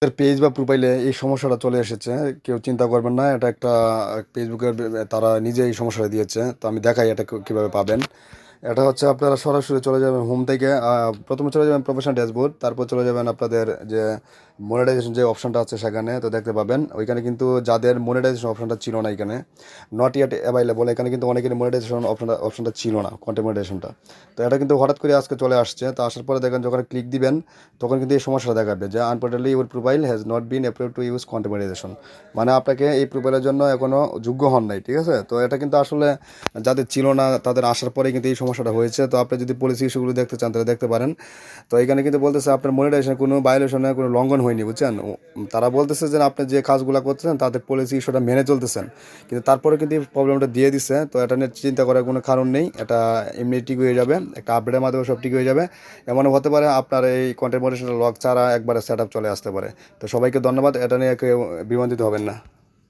Page বা প্রোফাইলে এই সমস্যাটা চলে এসেছে, কেউ চিন্তা করবেন না, এটা একটা ফেসবুকের তারা নিজে এই সমস্যাটা দিয়েছে। তো আমি দেখাই এটা কীভাবে পাবেন। এটা হচ্ছে আপনারা সরাসরি চলে যাবেন হোম থেকে, প্রথমে চলে যাবেন প্রফেশনাল ড্যাশবোর্ড, তারপর চলে যাবেন আপনাদের যে মনিটাইজেশন যে অপশনটা আছে সেখানে, তো দেখতে পাবেন ওইখানে কিন্তু যাদের মনিটাইজেশন অপশনটা ছিল না, এখানে নট ইয়েট অ্যাভাইলেবল, এখানে কিন্তু অনেকের মনিটাইজেশন অপশনটা ছিল না, কন্টেন্ট মনিটাইজেশনটা। তো এটা কিন্তু হঠাৎ করে আজকে চলে আসছে। তো আসার পরে দেখেন যখন ক্লিক দিবেন তখন কিন্তু এই সমস্যাটা দেখাবে যে unfortunately your profile has not been approved to use content monetization, মানে আপনাকে এই প্রোফাইলের জন্য এখনও যোগ্য হন নাই। ঠিক আছে, তো এটা কিন্তু আসলে যাদের ছিল না তাদের আসার পরে কিন্তু এই সমস্যাটা হয়েছে। তো আপনি যদি পলিসি ইস্যুগুলো দেখতে চান তাহলে দেখতে পারেন। তো এখানে কিন্তু বলতেছে আপনার মনিটাইজেশন কোনো ভায়োলেশনে কোনো লঙ্ঘন হয়নি, বুঝছেন। তারা বলতেছে যে আপনি যে কাজগুলো করতেছেন তাদের পলিসি ইস্যুটা মেনে চলতেছেন, কিন্তু তারপরে কিন্তু এই প্রবলেমটা দিয়ে দিচ্ছে। তো এটা নিয়ে চিন্তা করার কোনো কারণ নেই, এটা এমনি ঠিক হয়ে যাবে, একটা আপডেটের মাধ্যমে সব ঠিক হয়ে যাবে। এমনও হতে পারে আপনার এই কন্টেন্ট মনিটাইজেশন লক ছাড়া একবারে সেট আপ চলে আসতে পারে। তো সবাইকে ধন্যবাদ, এটা নিয়ে কেউ বিভ্রান্তিত হবেন না।